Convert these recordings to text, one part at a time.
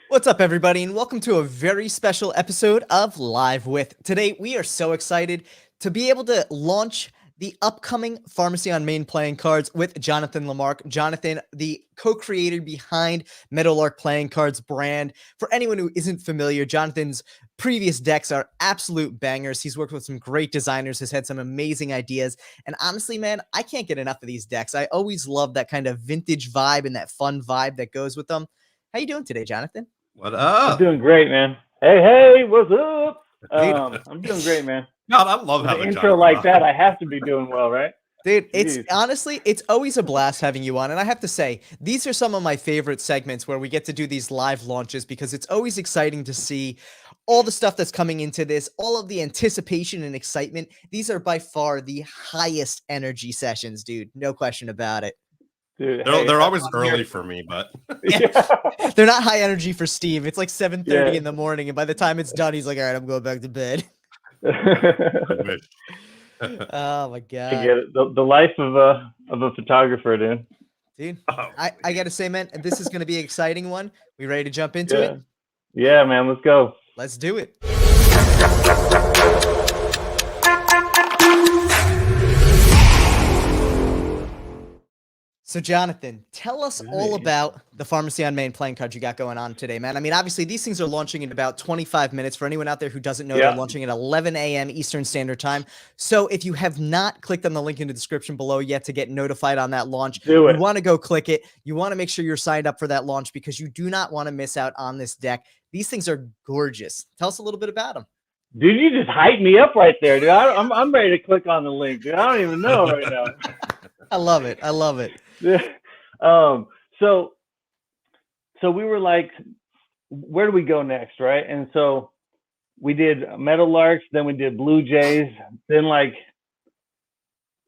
What's up, everybody, and welcome to a very special episode of Live With. Today, we are so excited to be able to launch the upcoming Pharmacy on Main playing cards with Jonathon Lamarque. Jonathon, the co-creator behind Meadowlark Playing Cards brand. For anyone who isn't familiar, Jonathon's previous decks are absolute bangers. He's worked with some great designers, has had some amazing ideas. And honestly, man, I can't get enough of these decks. I always love that kind of vintage vibe and that fun vibe that goes with them. How you doing today, Jonathon? What I'm up? doing great, man. Hey, what's up? Dude. I'm doing great, man. God, I love With an having intro Jonathan like on. that, I have to be doing well, right? Dude, it's Jeez. honestly, it's always a blast having you on. And I have to say, these are some of my favorite segments where we get to do these live launches because it's always exciting to see all the stuff that's coming into this, all of the anticipation and excitement. These are by far the highest energy sessions, dude. No question about it. Dude, They're always I'm early here. for me, but Yeah. They're not high energy for Steve. It's like 7:30 Yeah. in the morning, and by the time it's done, he's like, all right, I'm going back to bed. I wish. Oh my I God. get it. The life of a photographer, dude. Dude, Oh, I gotta say, man, this is gonna be an exciting one. We ready to jump into Yeah. it? Yeah, man. Let's go. Let's do it. So, Jonathon, tell us all Right. about the Pharmacy on Main playing cards you got going on today, man. I mean, obviously, these things are launching in about 25 minutes. For anyone out there who doesn't know, Yeah. they're launching at 11 a.m. Eastern Standard Time. So, if you have not clicked on the link in the description below yet to get notified on that launch, Do you it. want to go click it. You want to make sure you're signed up for that launch because you do not want to miss out on this deck. These things are gorgeous. Tell us a little bit about them. Dude, you just hyped me up right there, dude. I'm ready to click on the link, dude. I don't even know right now. I love it. I love it. So we were like, where do we go next, right? And so we did Meadowlarks, then we did Blue Jays, then like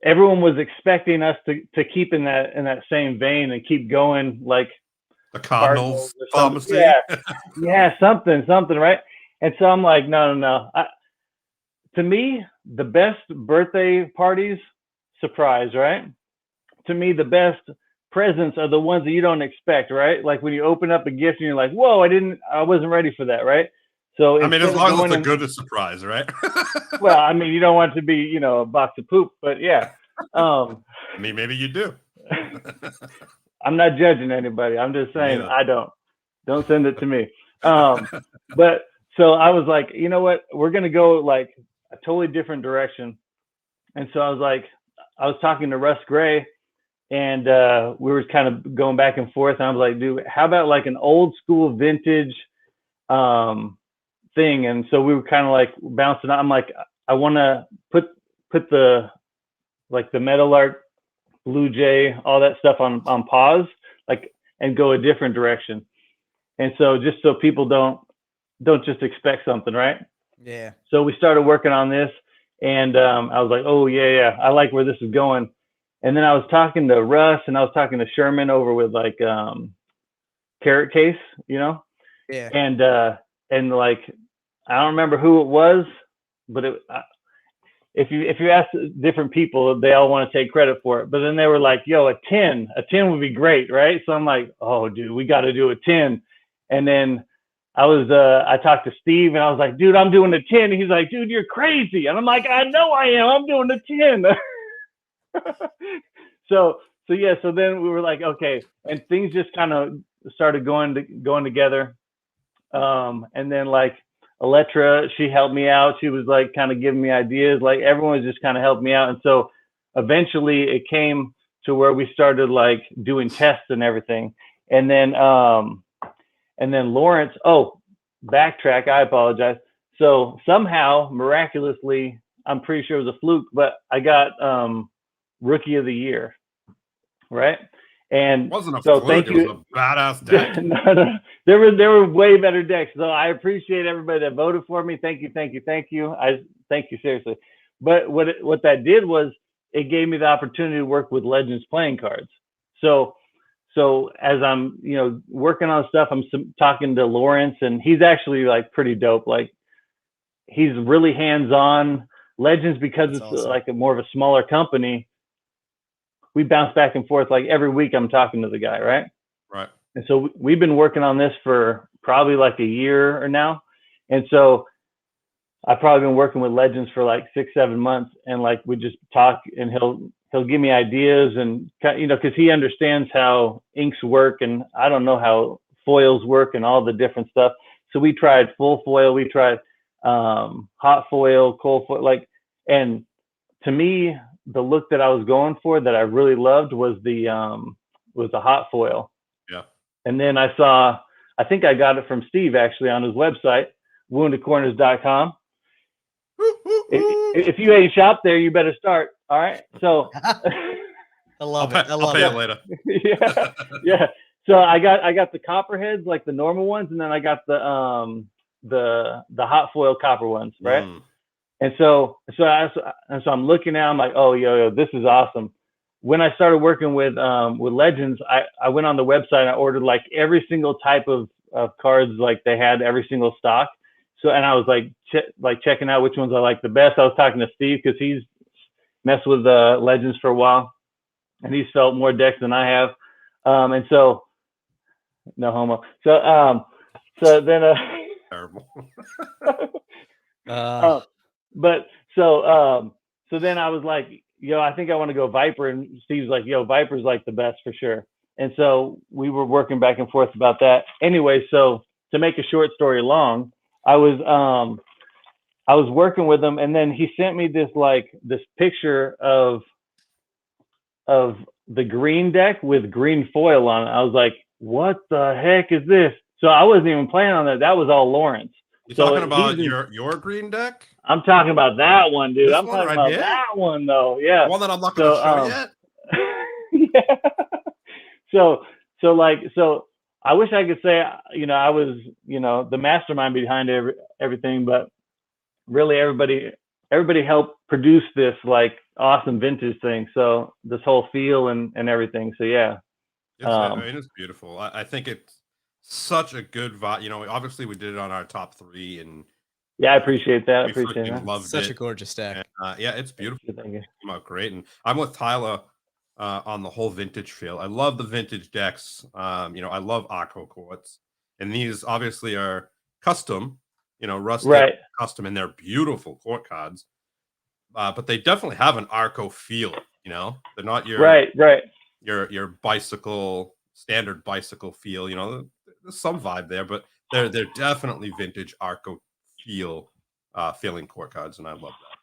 everyone was expecting us to keep in that same vein and keep going like the Cardinals or something. pharmacy. Yeah, something, right? And so I'm like, no. To me, the best birthday parties, surprise, right? To me, the best presents are the ones that you don't expect, right? Like when you open up a gift and you're like, whoa, I wasn't ready for that, right? So I mean, as long as it's a good surprise, right? Well, I mean, you don't want it to be, a box of poop, but yeah. I mean, maybe you do. I'm not judging anybody. I'm just saying I don't. Don't send it to me. But so I was like, you know what? We're gonna go like a totally different direction. And so I was talking to Russ Gray, and we were kind of going back and forth. And I was like, dude, how about like an old school vintage thing? And so we were kind of like bouncing out. I'm like, I want to put the Meadowlark, Blue Jay, all that stuff on pause, like, and go a different direction. And so just so people don't just expect something, right? Yeah. So we started working on this, and I was like, oh yeah, I like where this is going. And then I was talking to Russ, and I was talking to Sherman over with like Carrot Case, Yeah. And like I don't remember who it was, but if you ask different people, they all want to take credit for it. But then they were like, yo, a 10 would be great, right? So I'm like, oh dude, we got to do a 10. And then I talked to Steve, and I was like, dude, I'm doing a 10. And he's like, dude, you're crazy. And I'm like, I know I am. I'm doing a 10. So then we were like, okay, and things just kind of started going together. And then like Electra, she helped me out. She was like kind of giving me ideas. Like everyone was just kind of helping me out. And so eventually it came to where we started like doing tests and everything. And then Lawrence, backtrack, I apologize. So somehow, miraculously, I'm pretty sure it was a fluke, but I got Rookie of the Year, right? And It wasn't a so fluke. thank It you. was a badass deck. No. There were way better decks. So I appreciate everybody that voted for me. Thank you. I thank you seriously. But what that did was it gave me the opportunity to work with Legends playing cards. So as I'm working on stuff, I'm talking to Lawrence, and he's actually like pretty dope. Like he's really hands-on. Legends, because That's it's awesome. like more of a smaller company, we bounce back and forth. Like every week I'm talking to the guy, right? Right. And so we've been working on this for probably like a year or now. And so I've probably been working with Legends for like 6-7 months, and like we just talk, and he'll give me ideas, and because he understands how inks work, and I don't know how foils work and all the different stuff. So we tried full foil, we tried hot foil, cold foil, and to me, the look that I was going for that I really loved was the hot foil. Yeah. And then I think I got it from Steve actually on his website, woundedcorners.com. If you ain't shopped there, you better start. All right. So I love it. I'll pay it later. Yeah. So I got the copperheads, like the normal ones, and then I got the hot foil copper ones, right? And so I'm looking at, I'm like, oh, yo, this is awesome. When I started working with Legends, I went on the website and I ordered like every single type of cards, like they had every single stock. So, and I was like checking out which ones I like the best. I was talking to Steve because he's messed with Legends for a while, and he's felt more decks than I have. And so, no homo. So then, terrible. But so then I was like, yo, I think I want to go Viper, and Steve's like, yo, Viper's like the best for sure. And so we were working back and forth about that. Anyway, so to make a short story long, I was working with him, and then he sent me this picture of the green deck with green foil on it. I was like, what the heck is this? So I wasn't even planning on that. That was all Lawrence. You talking about your green deck? I'm talking about that one, dude. I'm talking about here? that one though. Yeah. The one that I'm not going to show yet. Yeah. So I wish I could say, I was, the mastermind behind everything, but really everybody helped produce this like awesome vintage thing. So this whole feel and everything. So yeah. It's beautiful. I think it's such a good vibe. Obviously we did it on our top 3, and yeah, I appreciate that. I appreciate that. Loved such it. a gorgeous deck. And, yeah, it's beautiful. Thank you. Came out great, and I'm with Tyler on the whole vintage feel. I love the vintage decks. I love Arco Quartz, and these obviously are custom. Russ right. Custom, and they're beautiful court cards. But they definitely have an Arco feel. They're not your right. your standard bicycle feel. There's some vibe there, but they're definitely vintage Arco feeling court cards, and I love that.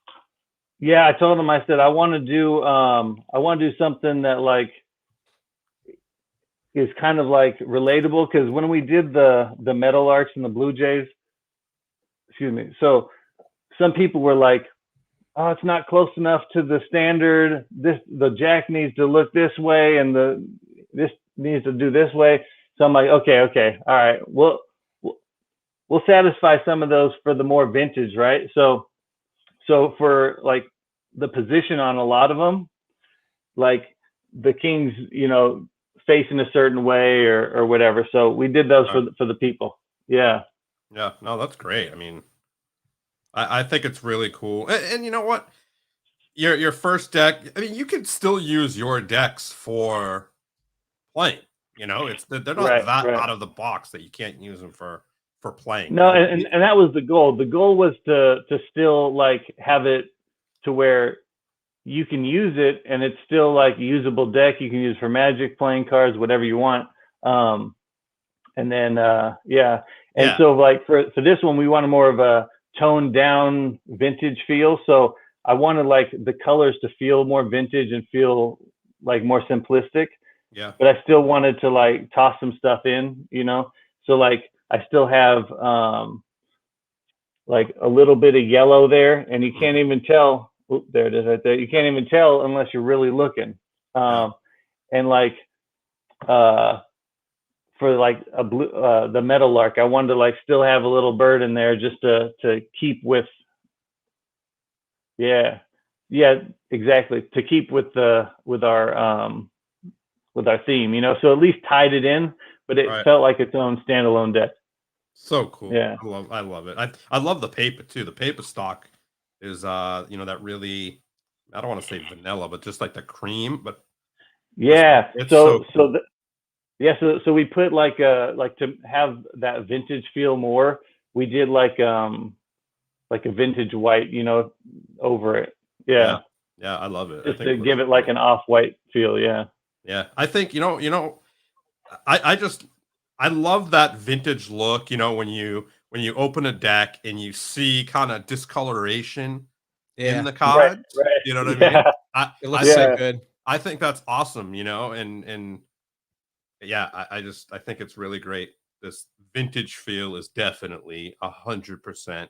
Yeah, I told him, I said I want to do something that like is kind of like relatable, because when we did the Meadowlarks and the Blue Jays, so some people were like, oh, it's not close enough to the standard. The jack needs to look this way, and this needs to do this way. So I'm like, okay, all right, we'll satisfy some of those for the more vintage, right? So for like the position on a lot of them, like the king's, facing a certain way or whatever. So we did those for the people. Yeah. Yeah, no, that's great. I mean, I think it's really cool. And you know what? Your first deck, I mean, you can still use your decks for playing. They're not out of the box that you can't use them for playing. No, and that was the goal. The goal was to still like have it to where you can use it and it's still like a usable deck. You can use for Magic, playing cards, whatever you want. And then so like for this one, we wanted more of a toned down vintage feel. So I wanted like the colors to feel more vintage and feel like more simplistic. Yeah. But I still wanted to like toss some stuff in, So like I still have like a little bit of yellow there, and you can't even tell. Oop, there it is right there. You can't even tell unless you're really looking. And like for like a blue the Meadowlark, I wanted to like still have a little bird in there just to keep with. Yeah, exactly. To keep with our theme, so at least tied it in, but it felt like its own standalone deck. So cool. Yeah. I love it. I love the paper too. The paper stock is that really, I don't want to say vanilla, but just like the cream, but yeah. it's so cool. Yeah, so we put like to have that vintage feel more. We did like a vintage white, over it. Yeah, Yeah, I love it. just I think to give it like an off-white feel. Yeah. yeah, I think I love that vintage look. When you open a deck and you see kind of discoloration in Yeah, the Right. cards. Right. You know what I mean? Yeah. it I looks so Yeah. think good. I think that's awesome. And yeah, I think it's really great. This vintage feel is definitely 100%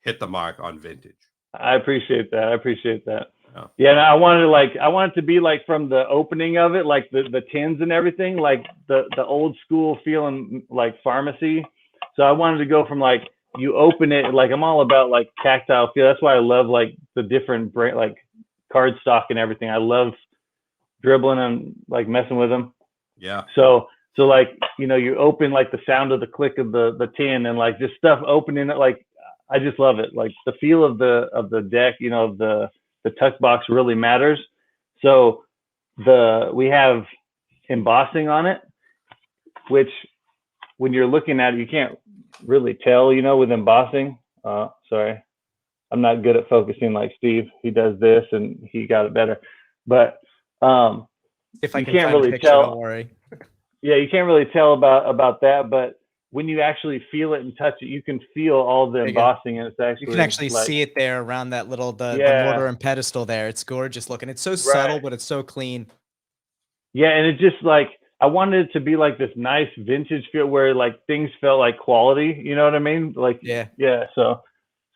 hit the mark on vintage. I appreciate that. I appreciate that. Yeah. Yeah, and I wanted to be like from the opening of it, like the tins and everything, like the old school feeling, like pharmacy. So I wanted to go from like you open it, like I'm all about like tactile feel. That's why I love like the different like card stock and everything. I love dribbling and like messing with them. Yeah. So like you open like the sound of the click of the tin and like just stuff opening it, like I just love it. Like the feel of the deck, the tuck box really matters. So we have embossing on it, which when you're looking at it, you can't really tell, with embossing. Sorry, I'm not good at focusing like Steve. He does this and he got it better. But If I you can can't find a really picture, tell. don't worry. Yeah, you can't really tell about that, but when you actually feel it and touch it, you can feel all the There you go. embossing, and it's actually You can actually like, see it there around that little the Yeah. mortar and pedestal there. It's gorgeous looking. It's so Right. subtle, but it's so clean. Yeah, and it just like I wanted it to be like this nice vintage feel where like things felt like quality. You know what I mean? Like Yeah. So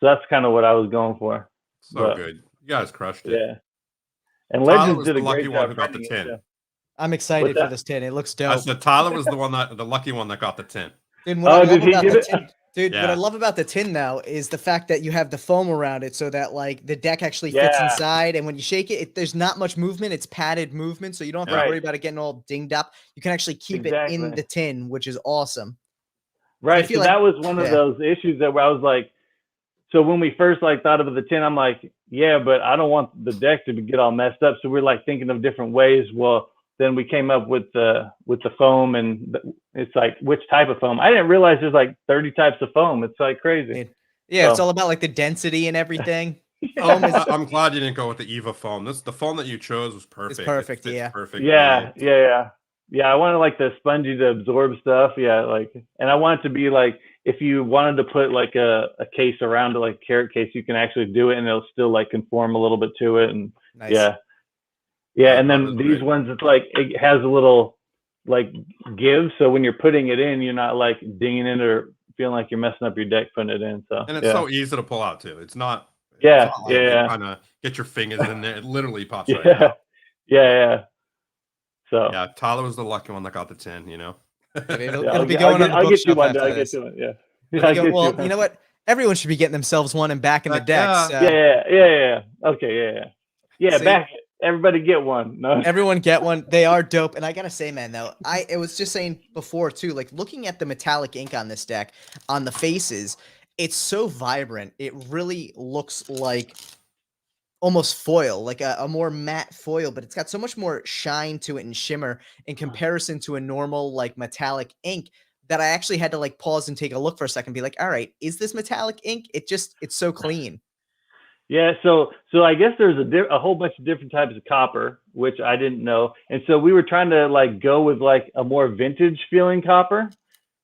that's kind of what I was going for. So But, good. You guys crushed it. Yeah, and Tyler Legends was did the a lucky great one job who got the writing it, 10. too. I'm excited for that? this tin. It looks I dope. said Tyler was the lucky one that got the 10. Dude, what I love did he about get the it? tin, dude, what I Yeah. love about the tin now is the fact that you have the foam around it so that like the deck actually fits Yeah. inside, and when you shake it, there's not much movement. It's padded movement, so you don't have to Right. worry about it getting all dinged up. You can actually keep it in Exactly. the tin, which is awesome. Right. feel So like- that was one of yeah. those issues that where I was like, so when we first like thought of the tin, I'm like, yeah, but I don't want the deck to get all messed up. So we're like thinking of different ways. Well, then we came up with the foam, and it's like, which type of foam? I didn't realize there's like 30 types of foam. It's like crazy. Yeah, it's So- all about like the density and everything. Oh, Foam is I'm glad you didn't go with the Eva foam. The foam that you chose was perfect. It perfect, fits yeah. perfectly. Yeah. I wanted like the spongy to absorb stuff. Yeah, like, and I want it to be like if you wanted to put like a case around it, like a carrot case, you can actually do it, and it'll still like conform a little bit to it. And nice. yeah, Yeah, and that then was these great. ones, it's like it has a little like give, so when you're putting it in, you're not like dinging it or feeling like you're messing up your deck putting it in. So And it's so easy to pull out too. It's not. Yeah, It's not like yeah. you kind of get your fingers in there. It literally pops right yeah, out. yeah. So Yeah, Tyler was the lucky one that got the 10. It'll I'll be get- going on the I'll get you bookshelf one. after I'll get this. you one. Yeah. It'll I'll go- get well, you you know what? Everyone should be getting themselves one and back in the Heck decks. yeah. Yeah. Okay, yeah. See- Back. Everybody get one. No. Everyone get one. They are dope. And I gotta say, man, though, it was just saying before too, like looking at the metallic ink on this deck, on the faces, it's so vibrant. It really looks like almost foil, like a more matte foil, but it's got so much more shine to it and shimmer in comparison to a normal like metallic ink that I actually had to like pause and take a look for a second, and be like, all right, is this metallic ink? It's so clean. Yeah, so I guess there's a whole bunch of different types of copper, which I didn't know, and so we were trying to like go with like a more vintage feeling copper.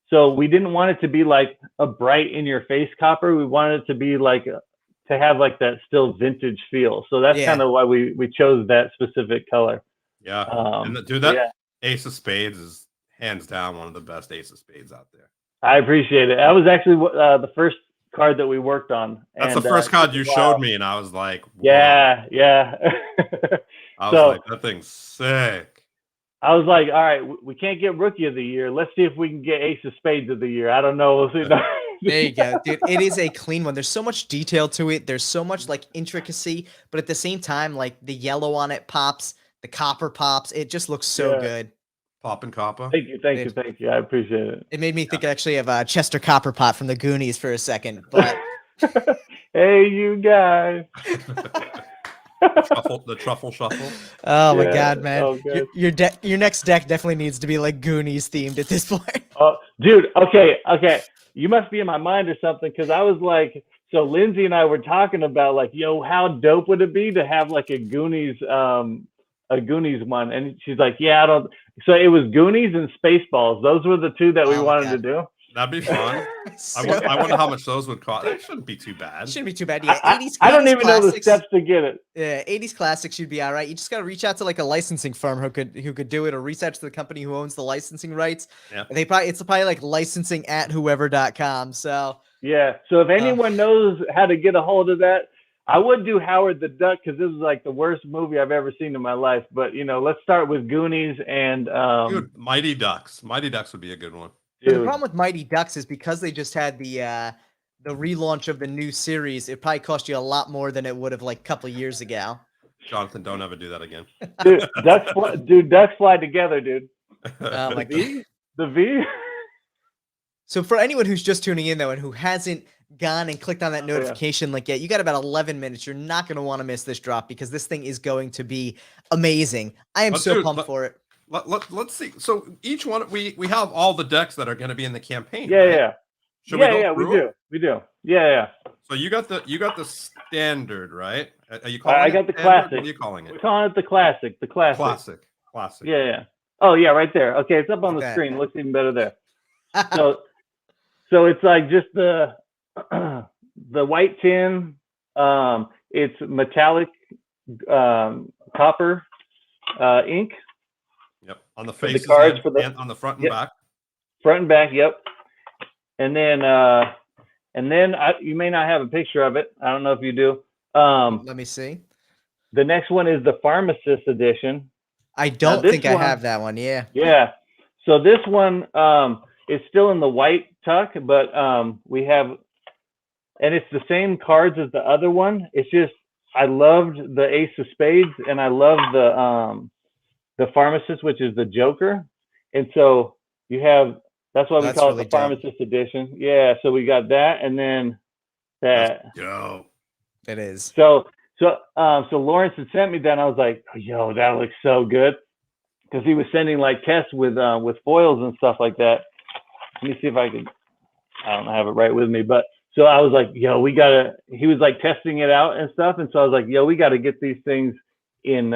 So we didn't want it to be like a bright in your face copper. We wanted it to be like to have like that still vintage feel. So that's Yeah. kind of why we chose that specific color. Yeah. Um, And dude, that yeah. Ace of Spades is hands down one of the best Ace of Spades out there. I appreciate it. That was actually the first card that we worked on. That's and, the first card you wow. showed me, and I was like, whoa. Yeah. I was So- like, that thing's sick. I was like, all right, we can't get Rookie of the Year. Let's see if we can get Ace of Spades of the Year. I don't know. We'll see. There you go, dude. It is a clean one. There's so much detail to it. There's so much like intricacy, but at the same time, like the yellow on it pops, the copper pops. It just looks so Yeah. good. Poppin' Copper. Thank you. I appreciate it. It made me think actually of Chester Copperpot from the Goonies for a second, but Hey, you guys. The truffle shuffle. Oh my Yeah, God, man! oh, good. Your next deck definitely needs to be like Goonies themed at this point. Oh, dude. Okay. You must be in my mind or something, because I was like, so Lindsay and I were talking about like, yo, how dope would it be to have like a Goonies one? And she's like, yeah, I don't. So it was Goonies and Spaceballs. Those were the two that we Oh, wanted God. to do. That'd be fun. I wonder how much those would cost. That shouldn't be too bad. Shouldn't be too bad. Yeah, I don't even know the classics. steps to get it. Yeah, 80s classics should be all right. You just gotta reach out to like a licensing firm who could do it, or reach out to the company who owns the licensing rights. Yeah. It's probably like licensing@whoever.com. So Yeah. So if anyone knows how to get a hold of that, I would do Howard the Duck, because this is like the worst movie I've ever seen in my life. But let's start with Goonies and Dude, Mighty Ducks. Mighty Ducks would be a good one. but the problem with Mighty Ducks is because they just had the relaunch of the new series, it probably cost you a lot more than it would have like a couple years ago. Jonathan, don't ever do that again. Dude, ducks fly together, dude. Oh my God. The V. So for anyone who's just tuning in though, and who hasn't gone and clicked on that notification link yet, you got about 11 minutes. You're not going to want to miss this drop, because this thing is going to be amazing. I am pumped for it. Let's see. So each one, we have all the decks that are going to be in the campaign. Yeah, right? yeah. Should we go we through do. it? We do. Yeah. So you got the standard, right? Are you calling I it got the standard? classic. What are you calling it? We're calling it the classic. The classic. Classic. Yeah. Oh yeah, right there. Okay, it's up on the Okay. screen. Looks even better there. So it's like just the white tin. It's metallic copper ink. Yep. On the the faces cards and on the front and back. Front and back. Yep. And then you may not have a picture of it. I don't know if you do. Let me see. The next one is the Pharmacist edition. I don't think I have that one. Yeah. Yeah. So this one is still in the white tuck, but we have, and it's the same cards as the other one. It's just, I loved the Ace of Spades, and I love the Pharmacist, which is the Joker. And so you have, that's why we call it the Pharmacist edition. Yeah. So we got that, and then that. Yo. It is. So Lawrence had sent me that, and I was like, yo, that looks so good. Because he was sending like tests with foils and stuff like that. Let me see if I can, I don't have it right with me, but so I was like, yo, he was like testing it out and stuff. And so I was like, yo, we got to get these things in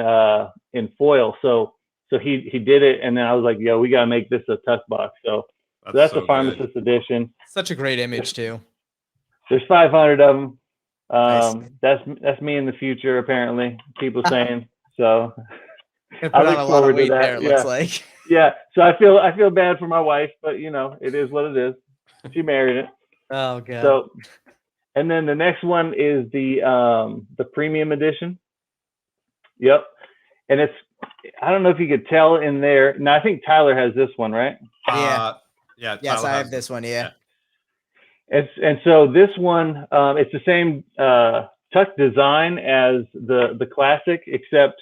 foil. So he did it. And then I was like, yo, we got to make this a tuck box. So that's the Pharmacist edition. Such a great image too. There's 500 of them. Nice. That's me in the future, apparently, people saying. So I look forward to that. There, it looks like. Yeah. So I feel bad for my wife, but it is what it is. She married it. Oh God. So, and then the next one is the premium edition. Yep. And I don't know if you could tell in there. Now I think Tyler has this one, right? Yeah. Yeah. Yes, Tyler I have this one. Yeah. And so this one, it's the same tuck design as the classic, except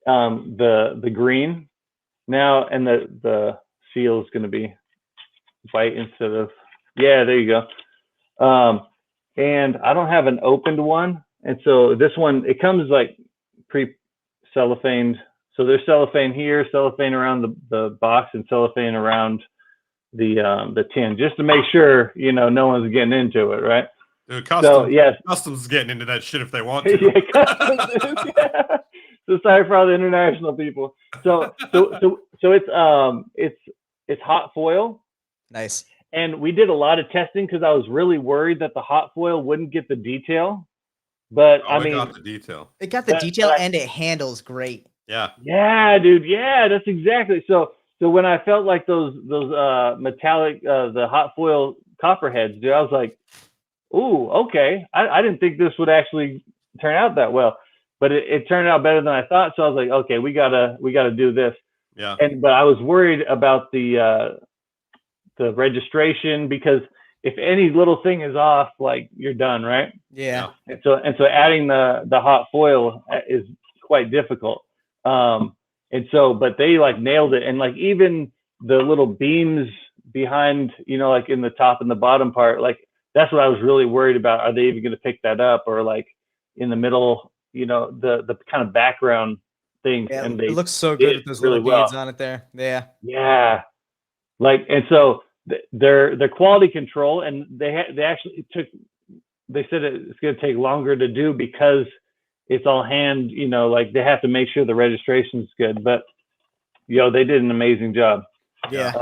the green now, and the seal is going to be white instead of, yeah, there you go. And I don't have an opened one, and so this one, it comes like pre-cellophaned. So there's cellophane here, cellophane around the box, and cellophane around the tin, just to make sure no one's getting into it, right? Dude, Customs is getting into that shit if they want to. Yeah, Customs is, yeah. So sorry for all the international people. So it's hot foil. Nice. And we did a lot of testing because I was really worried that the hot foil wouldn't get the detail. But it got the detail. It got the detail, and it handles great. Yeah. Yeah, dude. Yeah, that's exactly. So when I felt like those metallic the hot foil copperheads, dude, I was like, ooh, okay. I didn't think this would actually turn out that well, but it turned out better than I thought. So I was like, okay, we gotta do this. Yeah. But I was worried about the registration, because if any little thing is off, like, you're done, right? Yeah. And so adding the hot foil is quite difficult. But they like nailed it, and like even the little beams behind, like in the top and the bottom part, like that's what I was really worried about. Are they even going to pick that up, or like in the middle, the kind of background things, Yeah, and they it looks so did good it with those really little beads on it there. Yeah. Yeah, like, and so their quality control, and they actually took. They said it's going to take longer to do because it's all hand. Like they have to make sure the registration's good, but they did an amazing job. Yeah.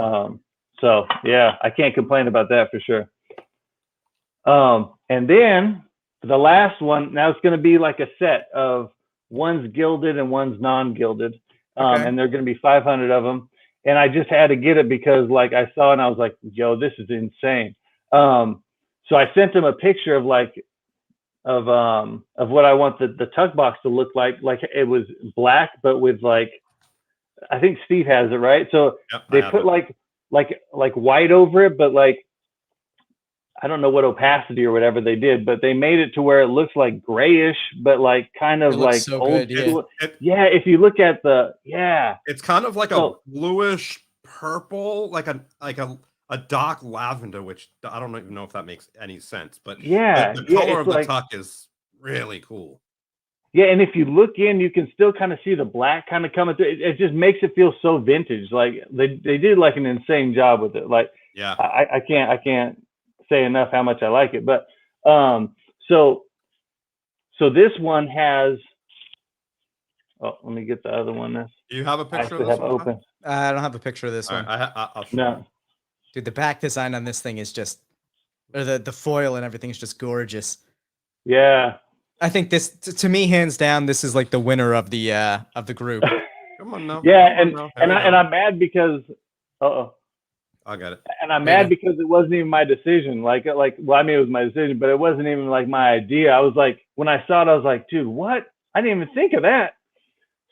So yeah, I can't complain about that for sure. And then the last one, now it's going to be like a set of one's gilded and one's non-gilded. Okay. And they're going to be 500 of them. And I just had to get it because like I saw it and I was like, yo, this is insane. So I sent him a picture of what I want the tuck box to look like. Like it was black, but with like, I think Steve has it, right? So Yep, they put like white over it, but like, I don't know what opacity or whatever they did, but they made it to where it looks like grayish, but like kind of like so old good, school. Yeah, if you look at it's kind of like a bluish purple, like a dark lavender, which I don't even know if that makes any sense, but the color of the tuck is really cool. Yeah, and if you look in, you can still kind of see the black kind of coming through. It just makes it feel so vintage. Like they did like an insane job with it. Like yeah, I can't say enough how much I like it. But so this one has. Oh, let me get the other one. Do you have a picture I of this one? open. I don't have a picture of this one. Right, I'll show No. you. Dude, the back design on this thing is just, or the foil and everything is just gorgeous. Yeah. I think this, to me, hands down, this is like the winner of the group. Come on now. Yeah, and I'm mad because. I got it. And I'm mad because it wasn't even my decision. Well, I mean, it was my decision, but it wasn't even like my idea. I was like, when I saw it, I was like, dude, what? I didn't even think of that.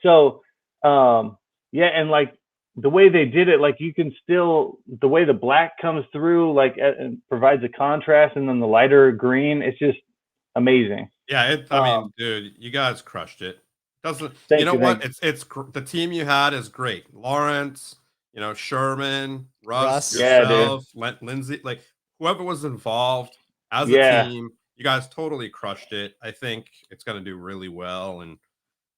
So, yeah, and like the way they did it, like you can still, the way the black comes through, like and provides a contrast, and then the lighter green, it's just amazing. Yeah, I mean, dude, you guys crushed it. It's the team you had is great. Lawrence, Sherman, Russ, yourself, Lindsay, like whoever was involved as a team, you guys totally crushed it. I think it's going to do really well. And,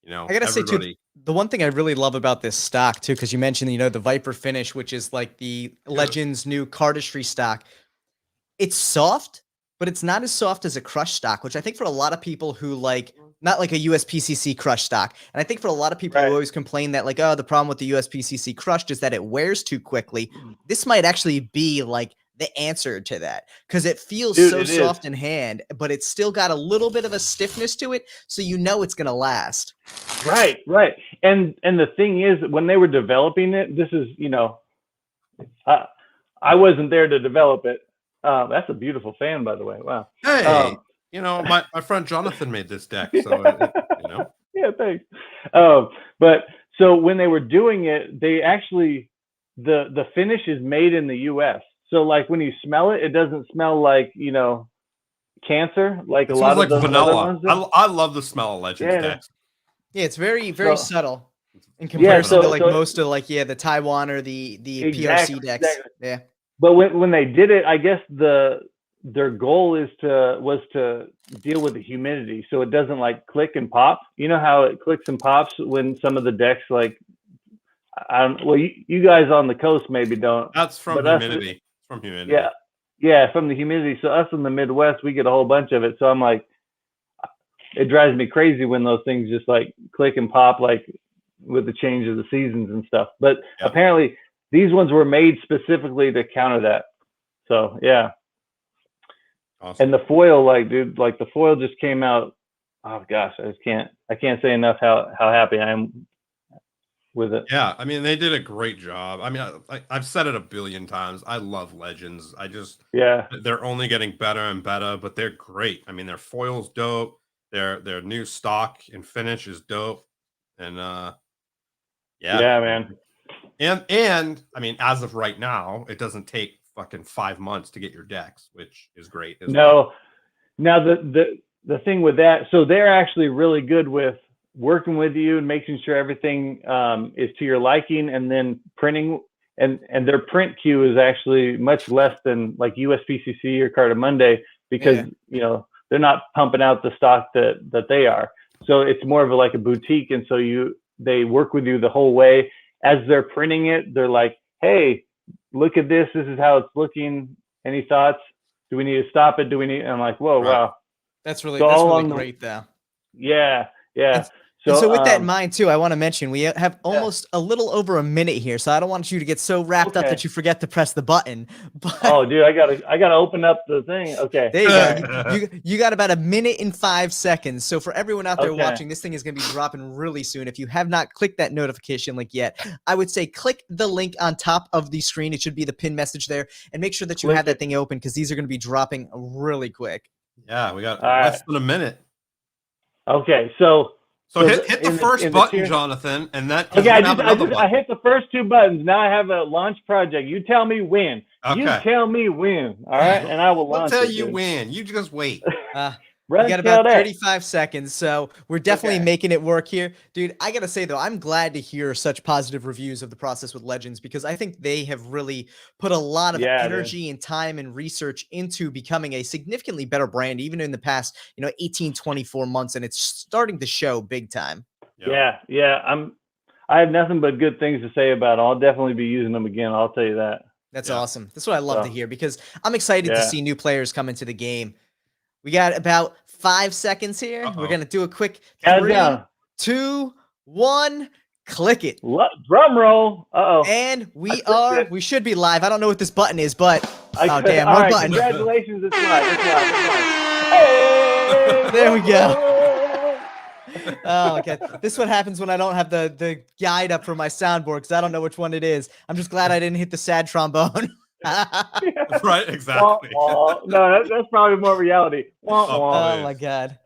I gotta say too, the one thing I really love about this stock too, because you mentioned, the Viper finish, which is like the Legends new cardistry stock. It's soft, but it's not as soft as a crush stock, which I think for a lot of people who not like a USPCC crush stock. And I think for a lot of people who always complain that the problem with the USPCC crushed is that it wears too quickly. This might actually be like the answer to that, because it feels so soft in hand, but it's still got a little bit of a stiffness to it. So it's going to last. Right. And the thing is, when they were developing it, this is, I wasn't there to develop it. That's a beautiful fan, by the way. Wow. Hey, my friend Jonathan made this deck, so Yeah, thanks. But so when they were doing it, they actually the finish is made in the U.S. So like when you smell it, it doesn't smell like cancer, like it a lot smells of like vanilla. ones. I love the smell of Legends decks. Yeah, it's very subtle in comparison to most of the Taiwan or the PRC decks. Exactly. Yeah. But when they did it, I guess their goal was to deal with the humidity, so it doesn't like click and pop. You know how it clicks and pops when some of the decks you guys on the coast maybe don't. That's from humidity. From humidity. Yeah, from the humidity. So us in the Midwest, we get a whole bunch of it. So I'm like, it drives me crazy when those things just like click and pop, like with the change of the seasons and stuff. But apparently these ones were made specifically to counter that. So yeah. Awesome. And the foil, the foil just came out. Oh gosh, I can't say enough how happy I am with it. Yeah, I mean, they did a great job. I mean, I've said it a billion times. I love Legends. They're only getting better and better, but they're great. I mean, their foil's dope. Their new stock and finish is dope. And man. And I mean, as of right now, it doesn't take fucking 5 months to get your decks, which is great. Now the thing with that, so they're actually really good with working with you and making sure everything is to your liking, and then printing, and their print queue is actually much less than like USPCC or Carta Monday, because they're not pumping out the stock that they are. So it's more of like a boutique, and so they work with you the whole way. As they're printing it, they're like, "Hey, look at this. This is how it's looking. Any thoughts? Do we need to stop it? Do we need?" And I'm like, "Whoa, Right. wow." That's really So all along great though. Yeah, yeah. And so with that in mind too, I want to mention we have almost a little over a minute here, so I don't want you to get so wrapped up that you forget to press the button. But oh, dude, I gotta open up the thing. Okay. there you go. You got about 1 minute and 5 seconds. So for everyone out there watching, this thing is going to be dropping really soon. If you have not clicked that notification link yet, I would say click the link on top of the screen. It should be the pin message there, and make sure that you have that thing open because these are going to be dropping really quick. Yeah, we got less than a minute. Okay, so hit the first button, Jonathan, and that. Okay, I hit the first 2 buttons. Now I have a launch project. You tell me when. Okay. You tell me when. All right, and I will launch. I'll tell you when. You just wait. We got about 35 seconds, so we're definitely making it work here. Dude, I gotta say, though, I'm glad to hear such positive reviews of the process with Legends because I think they have really put a lot of energy and time and research into becoming a significantly better brand, even in the past, 18, 24 months, and it's starting to show big time. Yeah. I have nothing but good things to say about it. I'll definitely be using them again. I'll tell you that. That's awesome. That's what I love to hear because I'm excited to see new players come into the game. We got about 5 seconds here. We're going to do a quick 3, 2, 1, click it. Drum roll. Uh-oh. And we should be live. I don't know what this button is, but oh damn, wrong button. Congratulations, it's live. Hey! There we go. Oh, okay. This is what happens when I don't have the guide up for my soundboard because I don't know which one it is. I'm just glad I didn't hit the sad trombone. Right, exactly. No, that's probably more reality. Oh my god,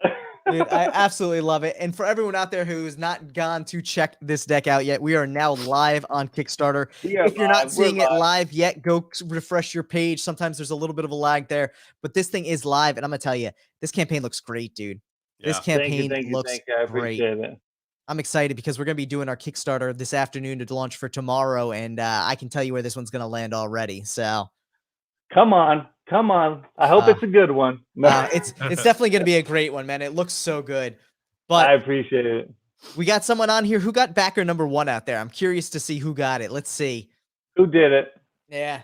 dude, I absolutely love it. And for everyone out there who's not gone to check this deck out yet, we are now live on Kickstarter. If you're not seeing it live yet, go refresh your page. Sometimes there's a little bit of a lag there, but this thing is live, and I'm gonna tell you, this campaign looks great, dude. This campaign looks great. I'm excited because we're going to be doing our Kickstarter this afternoon to launch for tomorrow, and I can tell you where this one's going to land already. So, come on. I hope it's a good one. It's definitely going to be a great one, man. It looks so good. But I appreciate it. We got someone on here who got backer number 1 out there. I'm curious to see who got it. Let's see. Who did it? Yeah.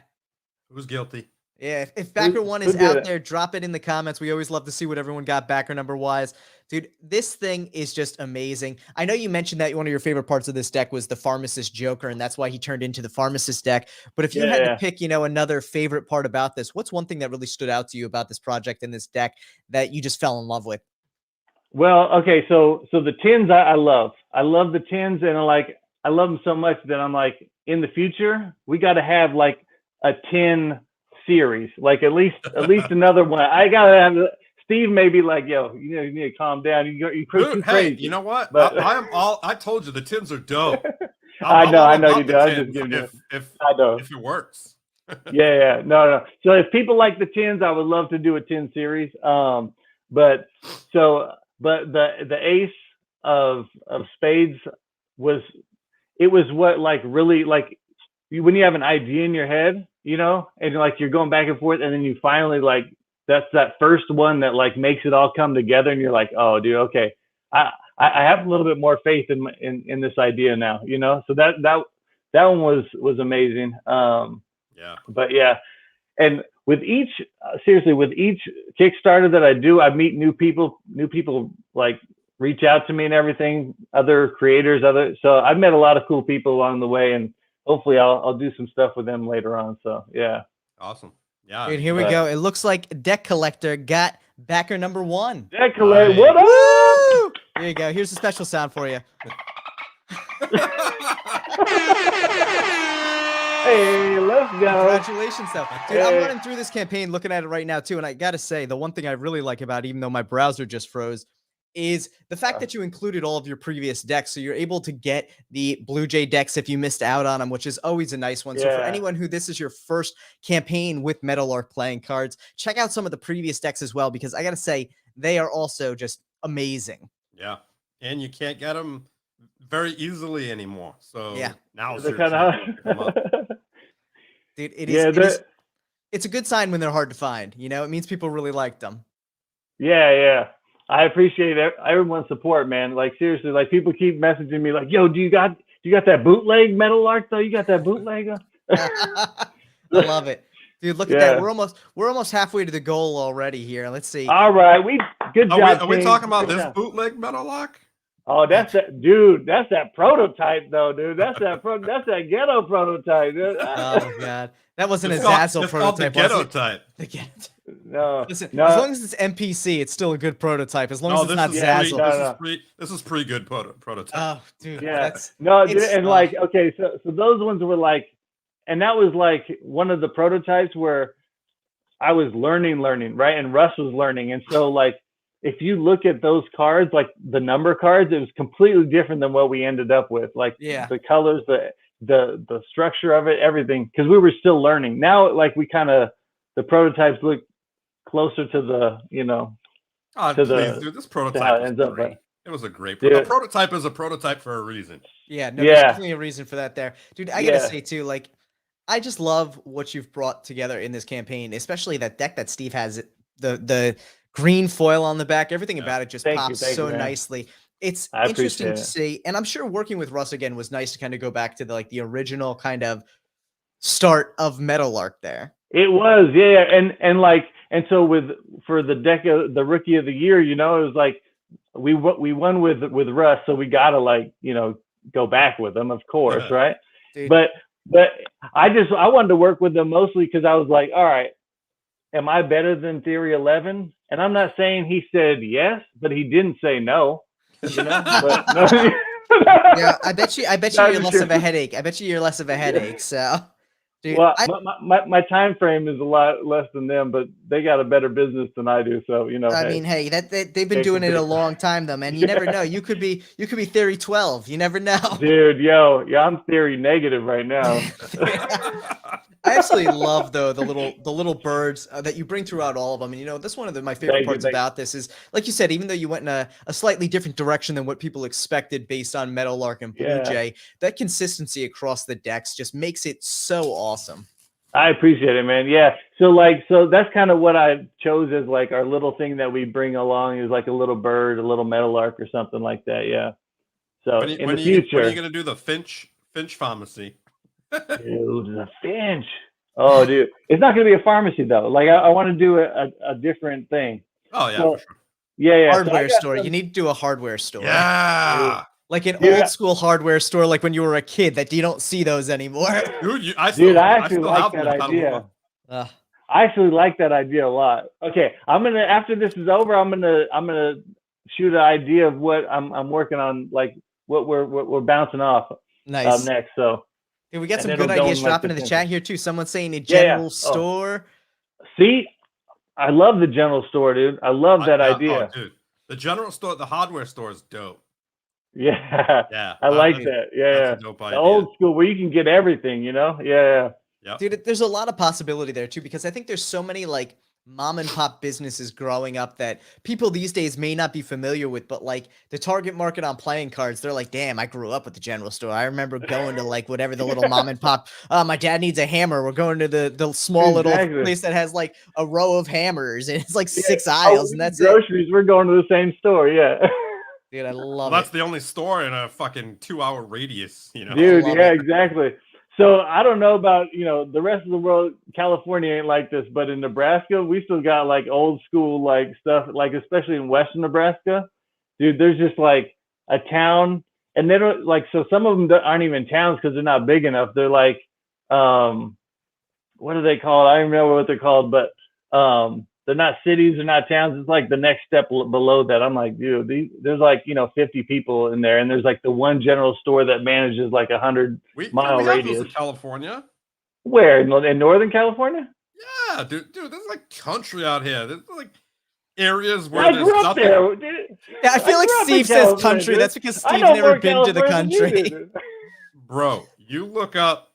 Who's guilty? Yeah, if backer 1 is out there, drop it in the comments. We always love to see what everyone got backer number wise. Dude, this thing is just amazing. I know you mentioned that one of your favorite parts of this deck was the Pharmacist Joker, and that's why he turned into the Pharmacist deck. But if you had to pick, another favorite part about this, what's one thing that really stood out to you about this project and this deck that you just fell in love with? Well, okay, so the tins I love. I love the tins, and I love them so much that I'm like, in the future, we got to have like a tin series, like at least another one. I gotta have Steve may be like, yo, you need to calm down. You crazy. Hey, you know what? But I told you the tins are dope. I know you do. I'm just giving you. I know if it works. yeah. No. So if people like the tins, I would love to do a tin series. But the ace of spades was what like really like when you have an idea in your head, and like you're going back and forth, and then you finally like that's that first one that like makes it all come together, and you're like, oh, dude, okay, I have a little bit more faith in this idea now, So that one was amazing. But yeah, and with each Kickstarter that I do, I meet new people like reach out to me and everything, other creators, so I've met a lot of cool people along the way, and hopefully I'll do some stuff with them later on. So yeah. Awesome. Yeah. Dude, here we go. It looks like Deck Collector got backer number 1. Deck Collector, what up? Here you go. Here's a special sound for you. Hey, let's go. Congratulations, though. Dude, I'm running through this campaign, looking at it right now, too, and I got to say, the one thing I really like about it, even though my browser just froze, is the fact that you included all of your previous decks, so you're able to get the Blue Jay decks if you missed out on them, which is always a nice one. So for anyone who this is your first campaign with Meadowlark Playing Cards, check out some of the previous decks as well, because I gotta say, they are also just amazing. Yeah, and you can't get them very easily anymore. So now it's dude, it's a good sign when they're hard to find. It means people really like them. Yeah. I appreciate everyone's support, man. Like seriously, like people keep messaging me like, "Yo, do you got that bootleg Meadowlark though? You got that bootleg?" I love it. Dude, look at that. We're almost halfway to the goal already here. Let's see. All right, good job. Are we talking about good this job. bootleg Meadowlark? Oh, that's that dude. That's that prototype though, dude. That's that ghetto prototype, dude. Oh god, that wasn't It's a Zazzle called the prototype. ghetto Was it? type. The ghetto. No, Listen, no. as long as it's NPC, it's still a good prototype. As long as it's not Zazzle. This is pretty good prototype. Oh, dude, Yeah. that's No, dude, and like, okay, so those ones were like, and that was like one of the prototypes where I was learning, right? And Russ was learning. And so like, if you look at those cards, like the number cards, it was completely different than what we ended up with. Like the colors, the structure of it, everything, because we were still learning. Now, like the prototypes look closer to the, dude, this prototype was great. It was a great prototype. A prototype is a prototype for a reason. Yeah, no, there's definitely a reason for that there. Dude, I gotta say too, like, I just love what you've brought together in this campaign, especially that deck that Steve has, the green foil on the back. Everything about it just pops so nicely. It's interesting to see, and I'm sure working with Russ again was nice to kind of go back to the original kind of start of Meadowlark there. It was, and so for the deck of the rookie of the year, it was like we won with Russ, so we gotta go back with him, of course, right? Dude. But I wanted to work with them mostly because I was like, all right, am I better than Theory 11? And I'm not saying he said yes, but he didn't say no. But, no. Yeah, I bet you you're less of a headache. I bet you you're less of a headache. So, dude, well, my time frame is a lot less than them, but they got a better business than I do. So I mean, hey, they've been doing it a long time, though, man. You never know. You could be Theory 12. You never know, dude. I'm Theory negative right now. I absolutely love though the little birds that you bring throughout all of them. And that's one of my favorite parts about this is, like you said, even though you went in a slightly different direction than what people expected based on Meadowlark and Blue Jay, that consistency across the decks just makes it so awesome. I appreciate it, man. Yeah. So that's kind of what I chose as like our little thing that we bring along is like a little bird, a little Meadowlark or something like that. Yeah. So in the future, when are you going to do the Finch pharmacy? Dude, the Finch. Oh, dude, it's not going to be a pharmacy though. Like I want to do a different thing. Oh yeah, so, for sure. Yeah. Hardware store. You need to do a hardware store. Yeah. Dude. Like an old school hardware store, like when you were a kid, that you don't see those anymore. Dude, I actually like that idea. I actually like that idea a lot. Okay, after this is over, I'm gonna shoot an idea of what I'm working on, like what we're bouncing off. Nice. Next, so. Dude, we got some good ideas dropping in the chat here too. Someone saying a general store. See, I love the general store, dude. I love that idea. Oh, dude, the general store, the hardware store is dope. Yeah. I like that. Yeah. The old school where you can get everything, Yeah. Dude, there's a lot of possibility there too, because I think there's so many like mom and pop businesses growing up that people these days may not be familiar with, but like the target market on playing cards, they're like, damn, I grew up with the general store. I remember going to like whatever the little mom and pop, my dad needs a hammer. We're going to the small little place that has like a row of hammers and it's like 6 aisles and that's groceries. We're going to the same store. Yeah. Dude, I love That's the only store in a fucking 2-hour radius, Dude, exactly. So I don't know about, the rest of the world. California ain't like this, but in Nebraska, we still got like old school like stuff, like especially in Western Nebraska, dude, there's just like a town and they don't like, so some of them aren't even towns because they're not big enough. They're like, what are they called? I don't remember what they're called, but they're not cities, they're not towns. It's like the next step below that. I'm like, dude, there's like 50 people in there, and there's like the one general store that manages like 100-mile radius. In California? Where in Northern California? Yeah, dude, there's like country out here. There's like areas where there's nothing. Yeah, I feel like Steve says country. That's because Steve's never been to the country. Bro, you look up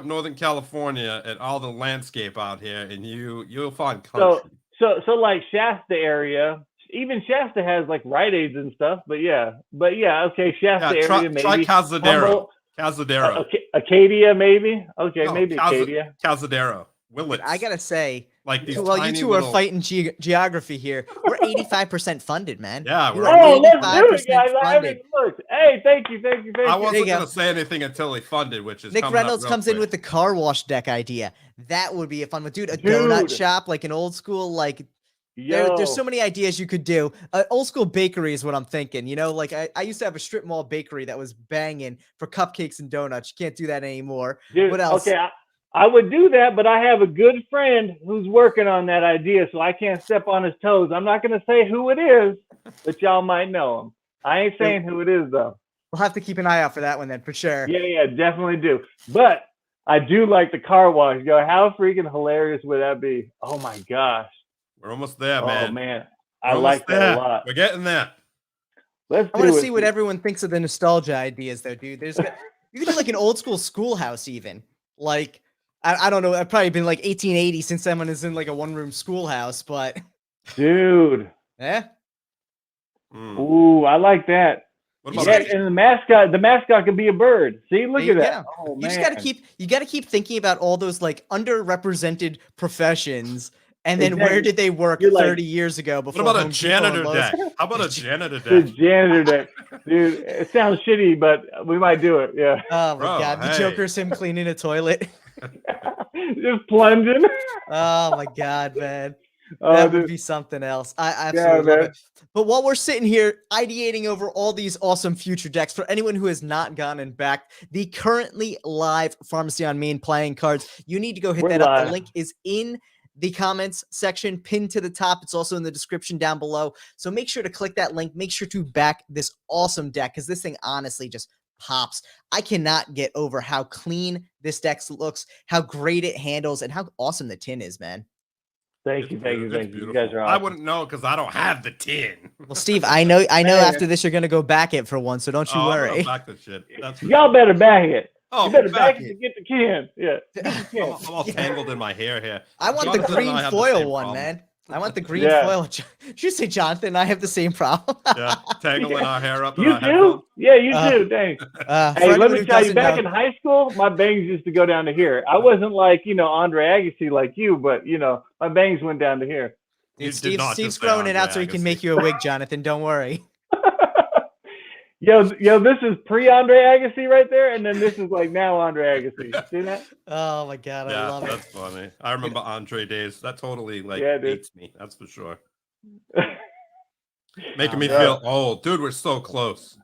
Northern California and all the landscape out here, and you'll find country. So like Shasta area, even Shasta has like Rite Aids and stuff, but okay, Shasta area maybe. Try Cazadero. Cazadero. Acadia maybe. Okay, maybe Acadia. Cazadero. Willits. I gotta say, Like these Well, you tiny two are little... fighting geography here. We're 85% funded, man. Yeah, You we're are Oh, let's do it, 85% guys. I haven't funded. looked. Hey, thank you. I There wasn't you go. gonna say anything until he funded, which is Nick coming Reynolds up real comes in quick. with the car wash deck idea. That would be a fun one, dude. A donut shop, like an old school, like there's so many ideas you could do. Old school bakery is what I'm thinking. You know, like I used to have a strip mall bakery that was banging for cupcakes and donuts. You can't do that anymore. Dude, What else? Okay, I would do that, but I have a good friend who's working on that idea, so I can't step on his toes. I'm not going to say who it is, but y'all might know him. I ain't saying who it is, though. We'll have to keep an eye out for that one then, for sure. Yeah, definitely do. But I do like the car wash. Go, how freaking hilarious would that be? Oh, my gosh. We're almost there, man. Oh, man. We're I like that there. a lot. We're getting there. Let's I want to see what everyone thinks of the nostalgia ideas, though, dude. You could do like an old school schoolhouse, even. Like, I don't know. I've probably been like 1880 since someone is in like a one-room schoolhouse, but Dude. yeah. Ooh, I like that. What about and the mascot can be a bird. See, look at that. Oh, man. You just gotta keep thinking about all those like underrepresented professions. And then where did they work 30 years ago before? What about a janitor deck? How about a janitor deck? The janitor deck. Dude, it sounds shitty, but we might do it. Yeah. Oh my God. The Joker's him cleaning a toilet. Just plunging. Oh my God, man. That would be something else. I absolutely love it. But while we're sitting here ideating over all these awesome future decks, for anyone who has not gone and backed the currently live Pharmacy on Main playing cards, you need to go hit that up. The link is in the comments section, pinned to the top. It's also in the description down below. So make sure to click that link. Make sure to back this awesome deck, because this thing honestly just pops. I cannot get over how clean this deck looks, how great it handles, and how awesome the tin is, man. Thank you. You guys are awesome. I wouldn't know because I don't have the tin. Well, Steve, I know after this you're gonna go back it for one, so don't you worry. I'm back the shit. Y'all better back it. Oh, you better back it to get the can. Yeah. I'm all tangled in my hair here. I want the green foil one, man. I want the green foil. Did you say, Jonathan? I have the same problem. Yeah, tangling our hair up. You do? Yeah, you do. Thanks. Hey, let me tell you, back in high school, my bangs used to go down to here. I wasn't like, Andre Agassi like you, but, my bangs went down to here. Dude, Steve's growing it out so he can make you a wig, Jonathan. Don't worry. Yo, this is pre-Andre Agassi right there, and then this is like now Andre Agassi. See that? Oh my God, I love it. That's funny. I remember Andre days. That totally hates me. That's for sure. Making me feel old, dude. We're so close.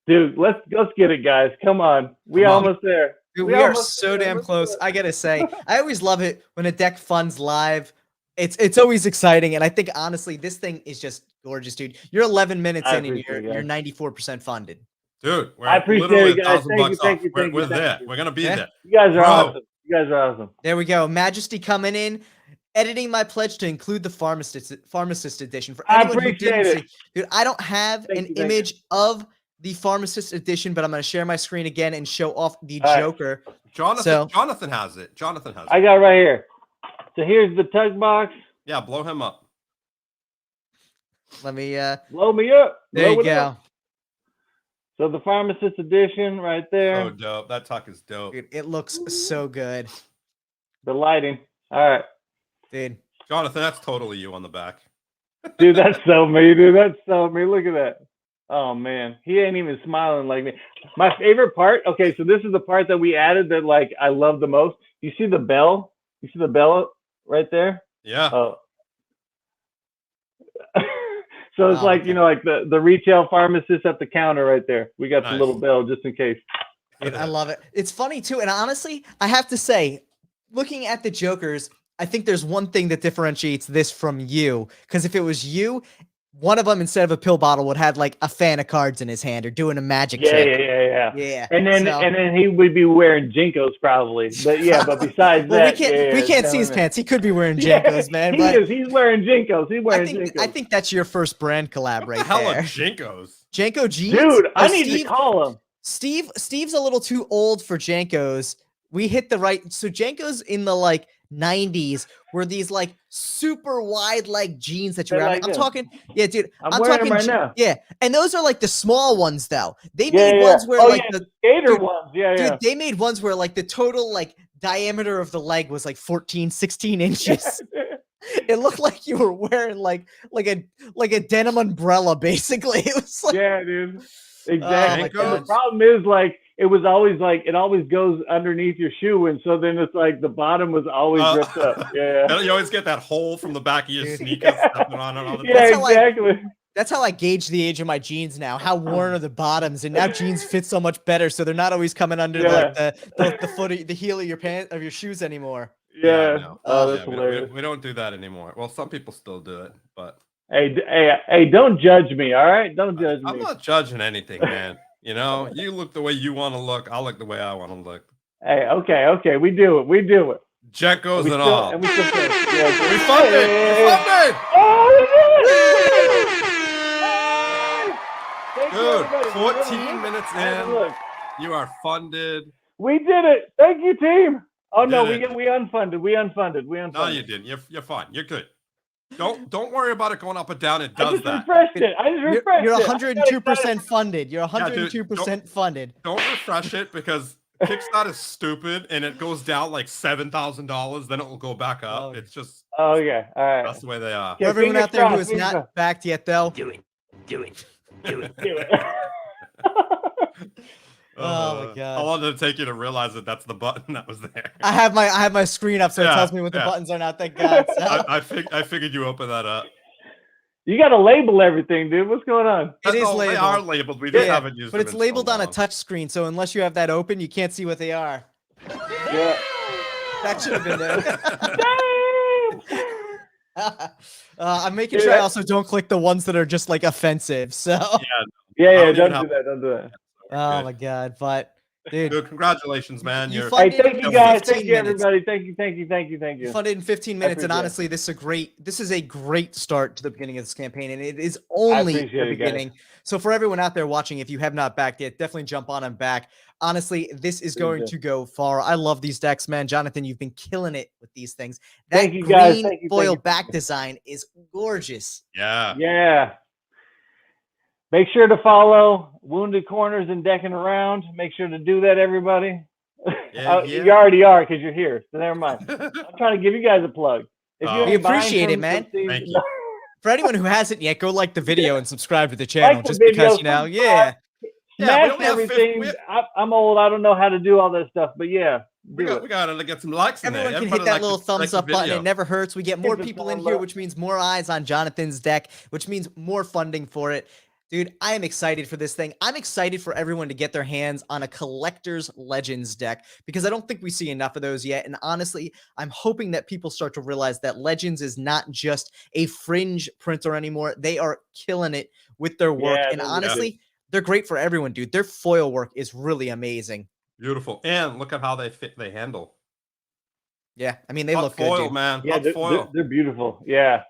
Dude, let's get it, guys. Come on, we almost there. Dude, we are so damn close. I gotta say, I always love it when a deck funds live. It's always exciting, and I think honestly, this thing is just gorgeous, dude. You're 11 minutes in, and you're 94% funded. Dude, I appreciate it, guys. Thank you. We're there. We're gonna be there. You guys are awesome. You guys are awesome. There we go. Majesty coming in, editing my pledge to include the pharmacist edition. For anyone who didn't see, dude, I don't have an image of the pharmacist edition, but I'm gonna share my screen again and show off the Joker. Jonathon has it. I got it right here. So here's the tug box. Yeah, blow him up. Let me blow me up. There you go. So the pharmacist edition right there. So dope. That tuck is dope. Dude, it looks so good. The lighting. All right. Dude. Jonathan, that's totally you on the back. Dude, that's so me, dude. That's so me. Look at that. Oh man. He ain't even smiling like me. My favorite part, okay, so this is the part that we added that I love the most. You see the bell? You see the bell right there? Yeah. Oh. So it's like the retail pharmacist at the counter right there. We got the little bell just in case. Dude, I love it. It's funny too. And honestly, I have to say, looking at the Jokers, I think there's one thing that differentiates this from you. Because if it was you, one of them, instead of a pill bottle, would have like a fan of cards in his hand or doing a magic trick. Yeah. And then he would be wearing Jinkos probably. But besides that, we can't see his pants. He could be wearing Jinkos, man. He's wearing Jinkos. Jinkos. I think that's your first brand collab right there. Hella Jinkos. Janko jeans. Dude, I need to call him. Steve's a little too old for Jankos. We hit the right. So Jankos in the 90s were these super wide leg jeans that you wear. I'm talking, yeah, dude. I'm wearing talking them right now. Yeah, and those are the small ones though. They made ones where the skater ones. Dude, they made ones where the total diameter of the leg was 14, 16 inches. It looked like you were wearing like a denim umbrella, basically. It was like, Yeah, dude. oh Exactly. my Thank And the god. problem is like it was always like it always goes underneath your shoe, and so then it's like the bottom was always ripped up. Yeah. You always get that hole from the back of your Dude. sneakers Yeah, stepping on it all the yeah, time. That's how exactly. That's how I gauge the age of my jeans now. How worn are the bottoms, and now jeans fit so much better, so they're not always coming under like Yeah. the foot of, the heel of your pants of your shoes anymore. Yeah, Yeah. no. Oh, Uh, that's Yeah, hilarious. we don't do that anymore. Well, some people still do it, but Hey, don't judge me, all right? Don't judge I'm me. not judging anything, man. You know, you look the way you want to look. I'll look the way I want to look. Hey, okay, we do it. Jeckos and And all. we still play. Yeah, We funded. We funded. Oh, we did it! Thank you, Dude, everybody. 14 minutes Hey, in. look, You are funded. we did it. Thank you, team. Oh no, Did it. we unfunded. We unfunded. No, you didn't. You're fine. You're good. Don't worry about it going up and down. It I does just that. refreshed it. I just refreshed You're it. 102% funded. You're Yeah, dude, 102% funded. Don't refresh it because Kickstarter is stupid and it goes down like $7,000. Then it will go back up. Oh. It's just Oh yeah. All right. that's the way they are. Yeah, For everyone fingers out there who crossed, is fingers not crossed. backed yet, though, Do it. Do it. Oh my God. How long did it take you to realize that that's the button that was there? I have my screen up, so it Yeah, tells me when the yeah. buttons are not. Thank God. So. I figured you opened that up. You got to label everything, dude. What's going on? It is They are labeled. labeled. We just Yeah, haven't used but them it's in labeled so on a long. touch screen, so unless you have that open, you can't see what they are. Yeah. That should have been there. Damn! I'm making sure I also don't click the ones that are just like offensive. So, Yeah, don't even don't have- do that. Don't do that. oh Good. my God, but dude, Dude, congratulations, man. you You're fun- Hey, Funded thank in you guys. 15 Thank you, minutes. everybody. Thank you you. funded in 15 minutes, and appreciate it. honestly, this is a great start to the beginning of this campaign, and it is I only appreciate the it, guys. beginning. So for everyone out there watching, if you have not backed yet, definitely jump on and back. Honestly, this is Please going do. to go far. I love these decks, man. Jonathan, you've been killing it with these things. That Thank you, guys. green Thank you, foil thank you. back design is gorgeous. yeah. Yeah. Make sure to follow Wounded Corners and Deckin Around. Make sure to do that, everybody. Yeah, You yeah. already are because you're here. So never mind. I'm trying to give you guys a plug. If Oh. you We ain't buying appreciate it, from man. Steve- Thank you. For anyone who hasn't yet, go like the video and subscribe to the channel, the just video, because, you know, subscribe. yeah. Yeah, we Smash only have everything. I'm old. I don't know how to do all that stuff, but yeah, We do it. got to get some likes in there. Everyone can hit Everybody that like little the- thumbs like up the button. video. It never hurts. We get more the people in thumb here, up. which means more eyes on Jonathan's deck, which means more funding for it. Dude, I am excited for this thing. I'm excited for everyone to get their hands on a collector's Legends deck because I don't think we see enough of those yet. And honestly, I'm hoping that people start to realize that Legends is not just a fringe printer anymore. They are killing it with their work. Yeah, And they're honestly, they're great for everyone, dude. Their foil work is really amazing. Beautiful. And look at how they handle. Yeah, I mean, they Hot look foil, good, dude. man. Yeah, Hot they're, foil. they're beautiful. Yeah.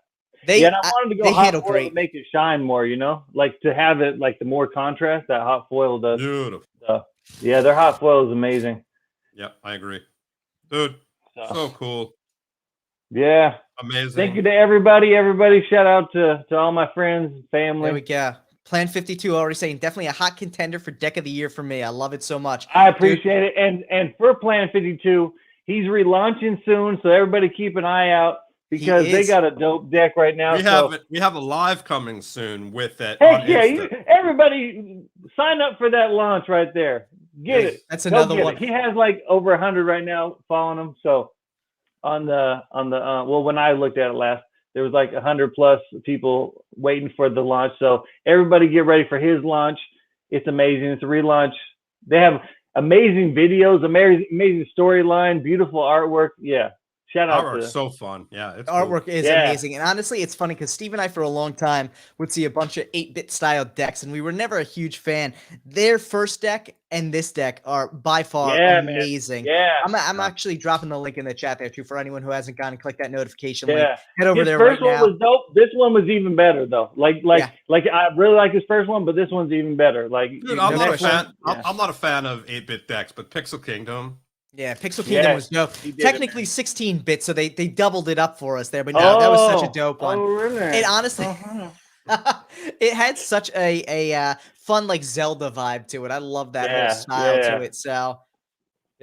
They, And I wanted to go they hot handle foil great. to make it shine more, you know? Like to have it like the more contrast that hot foil does. Beautiful. Yeah, their hot foil is amazing. Yep, I agree. Dude, so cool. Yeah. Amazing. Thank you to everybody. Everybody, shout out to all my friends and family. There we go. Plan 52 already saying definitely a hot contender for deck of the year for me. I love it so much. I appreciate it. And for Plan 52, he's relaunching soon, so everybody keep an eye out because they is. got a dope deck right now. we have a live coming soon with it. Heck on yeah, Insta. Everybody sign up for that launch right there. Get it. That's Go another get one. it. He has like over 100 right now following him. So on the well, when I looked at it last, there was like 100 plus people waiting for the launch. So everybody get ready for his launch. It's amazing. It's a relaunch. They have amazing videos, amazing storyline, beautiful artwork. Yeah. Shout out Artwork's to so fun. Yeah, it's Artwork cool. is Yeah. amazing. And honestly, it's funny because Steve and I, for a long time, would see a bunch of 8-bit style decks, and we were never a huge fan. Their first deck and this deck are by far amazing. Yeah. I'm actually dropping the link in the chat there, too, for anyone who hasn't gone and clicked that notification link. Yeah. Head over His there first right one now. was dope. This one was even better though. Like I really like his first one, but this one's even better. Like Dude, No I'm not a question. fan. Yeah. I'm not a fan of 8-bit decks, but Pixel Kingdom. Yeah, Pixel Kingdom Yeah, was dope. he did it, Technically 16-bit, so they doubled it up for us there. But no, that was such a dope one. Oh, really? It honestly, it had such a fun like Zelda vibe to it. I love that whole Yeah, style yeah. to it. So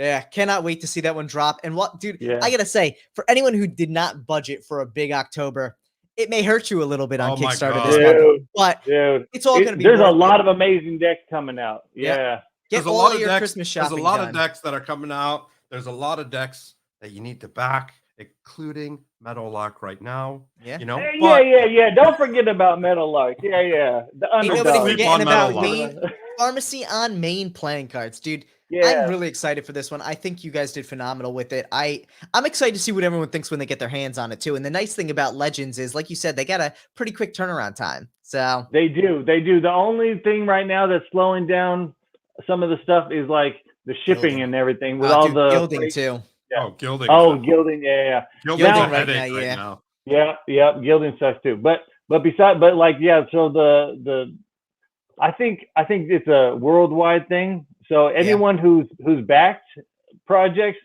Yeah, cannot wait to see that one drop. And what, dude, Yeah. I gotta say, for anyone who did not budget for a big October, it may hurt you a little bit on Oh my Kickstarter God. this month, Dude, but dude, it's all gonna be there's a worth lot it. of amazing decks coming out. Yep. Yeah. Get There's a all lot of of your decks. Christmas There's a shopping lot done. of decks that are coming out. There's a lot of decks that you need to back, including Meadowlark right now. Yeah. You know, Hey, but yeah. Don't forget about Meadowlark. Yeah. The Ain't nobody underdog. sleep forgetting on about Meadowlark. Maine Pharmacy on Maine playing cards, dude. I'm Yeah. really excited for this one. I think you guys did phenomenal with it. I'm excited to see what everyone thinks when they get their hands on it too. And the nice thing about Legends is, like you said, they got a pretty quick turnaround time. So They do. The only thing right now that's slowing down some of the stuff is like the shipping Gilding. and everything with all dude, the gilding freight. too. Yeah. oh, gilding. Oh, gilding. Yeah. Gilding's Gilding a right headache now, yeah. now. Yeah. Gilding sucks too. But like, yeah. So the I think it's a worldwide thing. So anyone who's backed projects,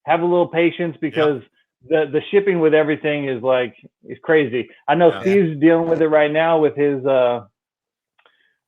have a little patience because the shipping with everything is crazy. I know Yeah. Steve's dealing with it right now with his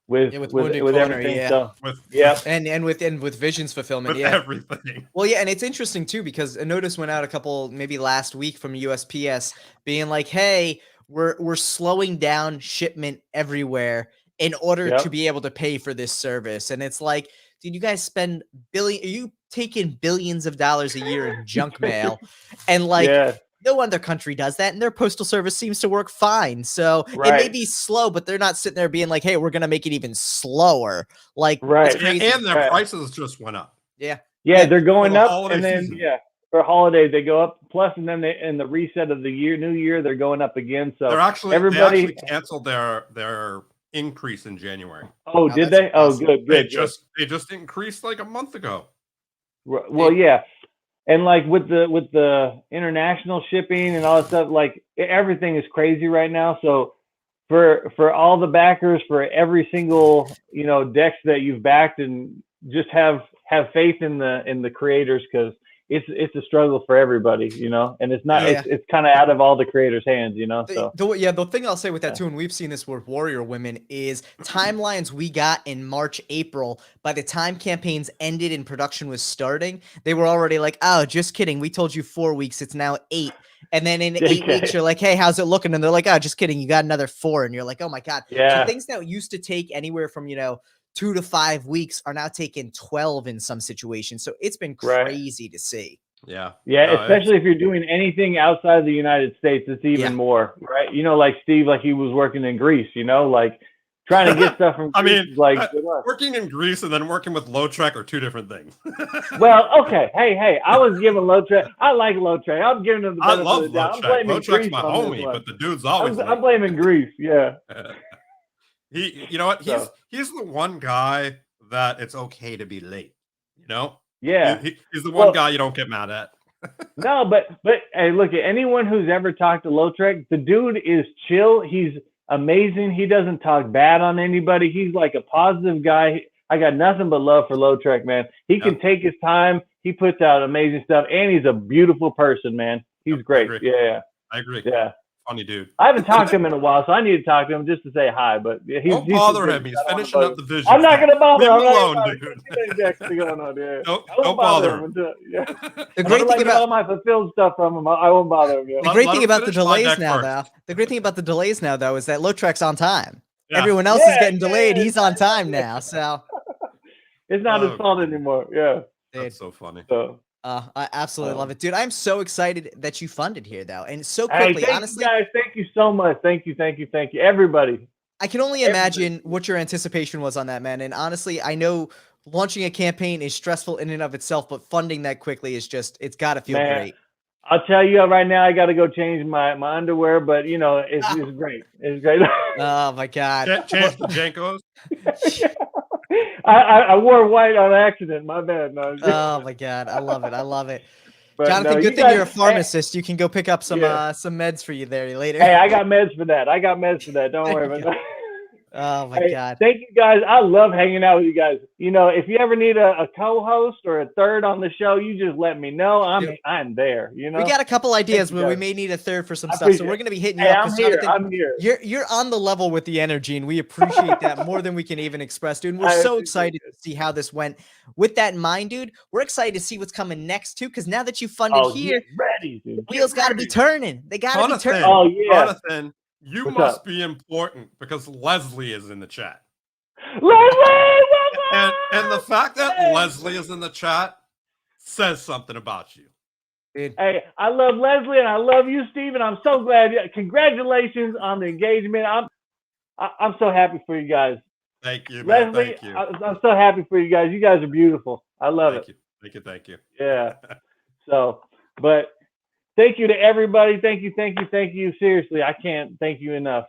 with Wounded Corner, everything. yeah. So With And with Visions fulfillment, with yeah. everything. Well, yeah, and it's interesting too because a notice went out maybe last week from USPS being like, "Hey, we're slowing down shipment everywhere in order to be able to pay for this service." And it's like, dude, you guys spend are you taking billions of dollars a year in junk mail, and like no other country does that, and their postal service seems to work fine. So it may be slow, but they're not sitting there being like, "Hey, we're gonna make it even slower." Like, it's crazy. And their prices just went up. Yeah, they're going For the up, holiday and then season. for holidays they go up. Plus, and then in the reset of the new year, they're going up again. So they actually canceled their increase in January. Oh, did they? Oh, good. They just increased like a month ago. Well, yeah. And like with the international shipping and all that stuff, like everything is crazy right now. So for all the backers, for every single decks that you've backed, and just have faith in the creators, because it's a struggle for everybody, and it's not it's kind of out of all the creators' hands, So the thing I'll say with that too, and we've seen this with Warrior Women, is timelines we got in March, April. By the time campaigns ended and production was starting, they were already like, "Oh, just kidding. We told you 4 weeks. It's now 8." And then in 8 weeks, you're like, "Hey, how's it looking?" And they're like, "Oh, just kidding. You got another 4." And you're like, "Oh my God." Yeah. So things that used to take anywhere from 2 to 5 weeks are now taking 12 in some situations. So it's been crazy to see. Yeah. Especially if you're doing anything outside of the United States, it's even more, right? Like Steve, like he was working in Greece, like trying to get stuff from Greece. Working in Greece and then working with Lautrec are two different things. Well, okay. Hey, I was giving Lautrec. I like Lautrec. I'm giving him the benefit of the doubt. I'm blaming Lautrec's Greece my on homie, this one. but the dude's always I'm blaming Greece. Yeah. You know what? He's the one guy that it's okay to be late. Yeah. He's the one guy you don't get mad at. No, but hey, look, at anyone who's ever talked to Lautrec, the dude is chill. He's amazing. He doesn't talk bad on anybody. He's like a positive guy. I got nothing but love for Lautrec, man. He can take his time. He puts out amazing stuff, and he's a beautiful person, man. He's great. I agree. Yeah. Funny dude. I haven't talked to him in a while, so I need to talk to him just to say hi. But don't bother him. He's finishing up the vision. I'm not going to bother him. Leave him alone, dude. Don't bother him. The great thing about all my fulfilled stuff from him, I won't bother him. The great thing about the delays now, though, is that Lautrec's on time. Everyone else is getting delayed. He's on time now, so it's not his fault anymore. Yeah, that's so funny. I absolutely love it, dude. I'm so excited that you funded here, though, and so quickly. Honestly, guys, thank you so much. Thank you, everybody. I can only imagine what your anticipation was on that, man. And honestly, I know launching a campaign is stressful in and of itself, but funding that quickly is it's got to feel great. I'll tell you right now, I got to go change my underwear, but it's great. It's great. Oh my God! Change the Jankos. I wore white on accident. My bad. No. Oh my God! I love it. But Jonathan, good thing you're a pharmacist. You can go pick up some meds for you there later. Hey, I got meds for that. Don't worry about that. Oh my Hey, God. thank you guys. I love hanging out with you guys. You know, if you ever need a co-host or a third on the show, you just let me know. I'm there. You know, We got a couple ideas you, where we guys. may need a third for some I stuff. So appreciate we're it. gonna be hitting you Hey, up I'm because here. Jonathan, I'm here. you're on the level with the energy, and we appreciate that more than we can even express, dude. And we're I so appreciate excited it. to see how this went. With that in mind, dude, we're excited to see what's coming next too. Because now that you funded Oh, here, get ready, dude. Get wheels got to be ready. turning. They got to be turning. Jonathan, Oh yeah. Jonathan, you What's must up? be important because Leslie is in the chat. Leslie, And the fact that Hey. Leslie is in the chat says something about you. Dude. Hey, I love Leslie and I love you, Steve, and I'm so glad. Congratulations on the engagement. I'm so happy for you guys. Thank you, man. Leslie, Thank you. I'm so happy for you guys. You guys are beautiful. I love it. Thank you. Thank you. Thank you. Yeah. So, but thank you to everybody. Thank you. Seriously, I can't thank you enough.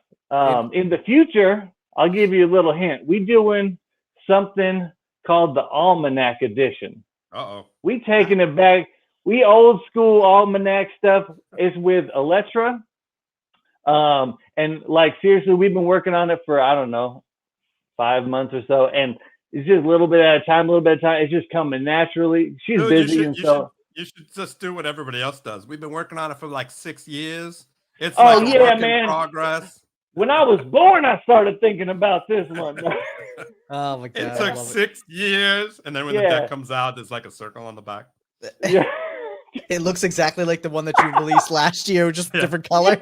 In the future, I'll give you a little hint. We doing something called the Almanac Edition. Uh-oh. We taking it back. We old school Almanac stuff. It's with Electra. And like seriously, we've been working on it for I don't know, 5 months or so, and it's just a little bit at a time, It's just coming naturally. She's Dude, busy, and so you should just do what everybody else does. We've been working on it for like 6 years. It's oh like a yeah, work man. in progress. When I was born, I started thinking about this one. Oh my God. It I took love 6 years, and then when the Yeah. deck comes out, there's like a circle on the back. Yeah. It looks exactly like the one that you released last year, just Yeah. different color.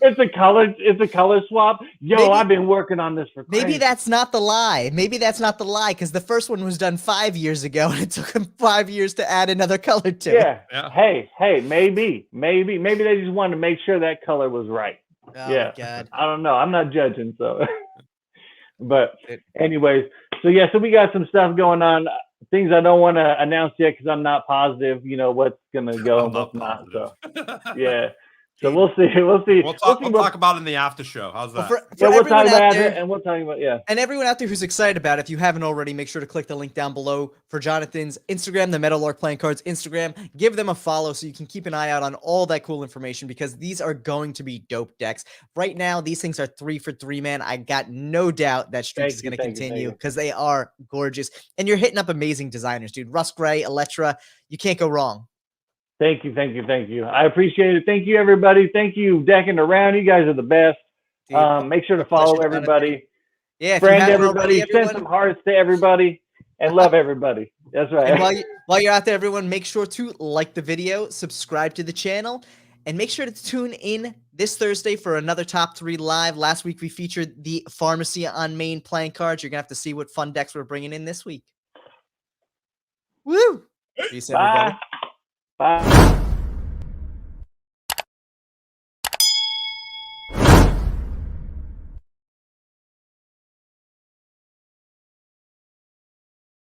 It's a color swap. Yo, Maybe- I've been working on this for Maybe crazy. that's not the lie. Maybe that's not the lie because the first one was done 5 years ago and it took him 5 years to add another color to it. Yeah. Hey, maybe they just wanted to make sure that color was right. Oh Yeah. my God. I don't know. I'm not judging, so. But anyways, so we got some stuff going on. Things I don't want to announce yet because I'm not positive, what's gonna go and what's not. So yeah. So we'll see. We'll see. We'll talk about it in the after show. How's that? For We'll everyone talk out about there, it, and we'll talk about and everyone out there who's excited about it, if you haven't already, make sure to click the link down below for Jonathan's Instagram, the Meadowlark Playing Cards Instagram. Give them a follow so you can keep an eye out on all that cool information because these are going to be dope decks. Right now, these things are 3 for 3, man. I got no doubt that streak is going to continue because they are gorgeous. And you're hitting up amazing designers, dude. Russ Gray, Electra, you can't go wrong. Thank you. I appreciate it. Thank you, everybody. Thank you, Deckin Around. You guys are the best. Dude, make sure to follow everybody. Yeah, Friend everybody. Send some hearts to everybody and love everybody. That's right. And while you're out there, everyone, make sure to like the video, subscribe to the channel, and make sure to tune in this Thursday for another Top 3 Live. Last week, we featured the Pharmacy on Main playing cards. You're going to have to see what fun decks we're bringing in this week. Woo! Peace, everybody. Bye.